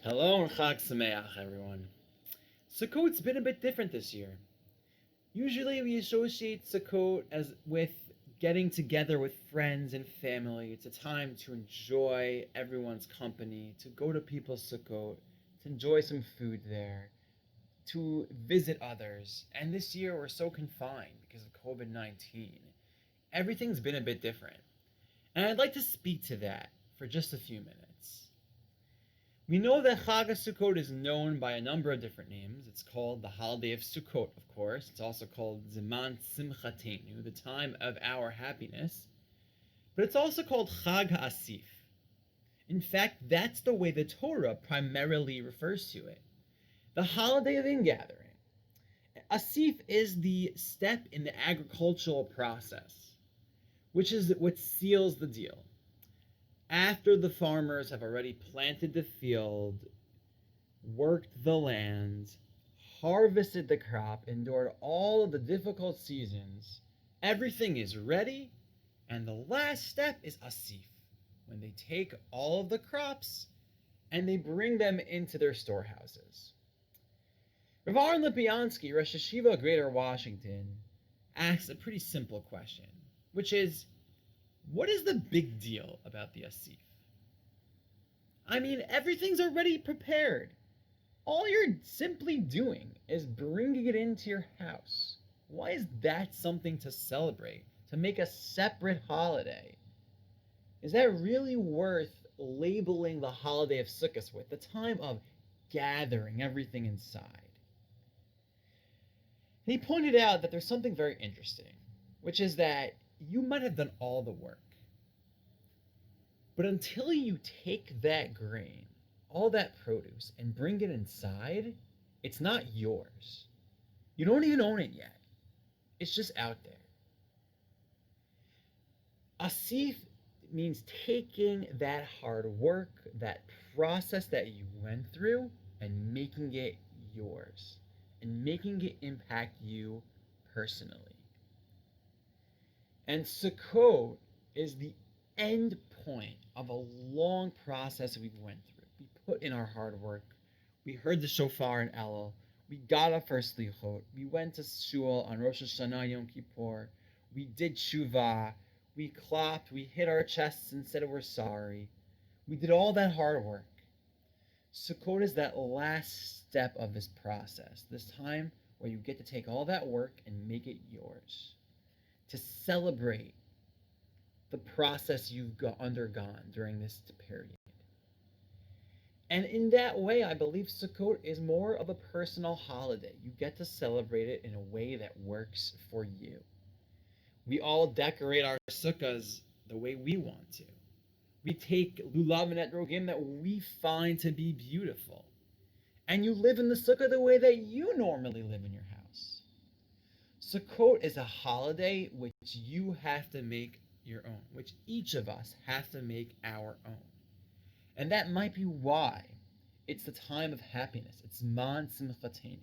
Hello and Chag Sameach, everyone. Sukkot's been a bit different this year. Usually we associate Sukkot as with getting together with friends and family. It's a time to enjoy everyone's company, to go to people's Sukkot, to enjoy some food there, to visit others. And this year we're so confined because of COVID-19. Everything's been a bit different. And I'd like to speak to that for just a few minutes. We know that Chag Sukkot is known by a number of different names. It's called the holiday of Sukkot, of course. It's also called Ziman Simchatenu, the time of our happiness. But it's also called Chag HaAsif. In fact, that's the way the Torah primarily refers to it. The holiday of ingathering. Asif is the step in the agricultural process, which is what seals the deal. After the farmers have already planted the field, worked the land, harvested the crop, endured all of the difficult seasons, everything is ready, and the last step is Asif, when they take all of the crops and they bring them into their storehouses. Rav Aaron Lipiansky, Rosh Yeshiva Greater Washington, asks a pretty simple question, which is, what is the big deal about the Asif? I mean, everything's already prepared. All you're simply doing is bringing it into your house. Why is that something to celebrate, to make a separate holiday? Is that really worth labeling the holiday of Sukkot with, the time of gathering everything inside? And he pointed out that there's something very interesting, which is that you might have done all the work. But until you take that grain, all that produce, and bring it inside, it's not yours. You don't even own it yet. It's just out there. Asif means taking that hard work, that process that you went through, and making it yours, and making it impact you personally. And Sukkot is the end point of a long process we went through. We put in our hard work. We heard the shofar in Elul. We got up for slichot. We went to shul on Rosh Hashanah Yom Kippur. We did tshuva. We clapped. We hit our chests and said we're sorry. We did all that hard work. Sukkot is that last step of this process, this time where you get to take all that work and make it yours, to celebrate the process you've undergone during this period. And in that way, I believe Sukkot is more of a personal holiday. You get to celebrate it in a way that works for you. We all decorate our sukkahs the way we want to. We take lulav and etrogim that we find to be beautiful. And you live in the sukkah the way that you normally live in your house. Sukkot is a holiday which you have to make your own, which each of us have to make our own. And that might be why it's the time of happiness. It's man simchatenu.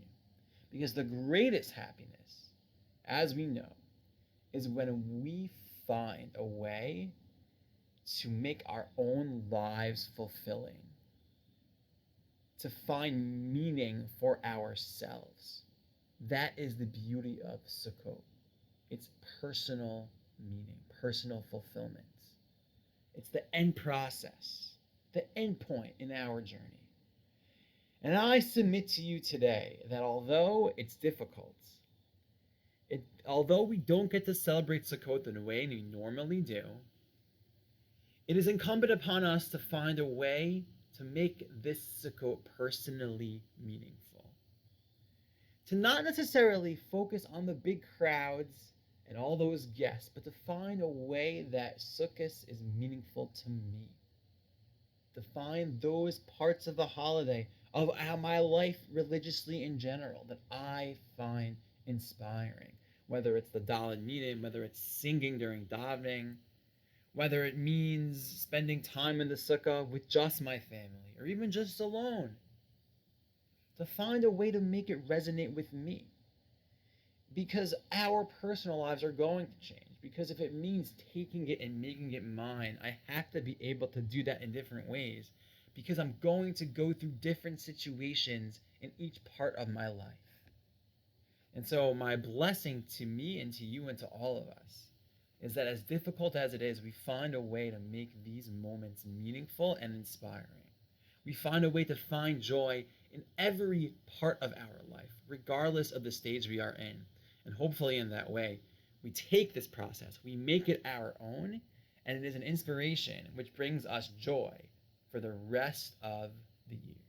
Because the greatest happiness, as we know, is when we find a way to make our own lives fulfilling, to find meaning for ourselves. That is the beauty of Sukkot. It's personal meaning, personal fulfillment. It's the end process, the end point in our journey. And I submit to you today that although it's difficult, although we don't get to celebrate Sukkot in the way we normally do, it is incumbent upon us to find a way to make this Sukkot personally meaningful. To not necessarily focus on the big crowds and all those guests, but to find a way that Sukkot is meaningful to me. To find those parts of the holiday, of my life religiously in general, that I find inspiring. Whether it's the Daled Minim, whether it's singing during davening, whether it means spending time in the sukkah with just my family, or even just alone. To find a way to make it resonate with me. Because our personal lives are going to change. Because if it means taking it and making it mine, I have to be able to do that in different ways. because I'm going to go through different situations in each part of my life. And so my blessing to me and to you and to all of us is that as difficult as it is, we find a way to make these moments meaningful and inspiring. We find a way to find joy in every part of our life, regardless of the stage we are in. And hopefully in that way, we take this process, we make it our own, and it is an inspiration which brings us joy for the rest of the year.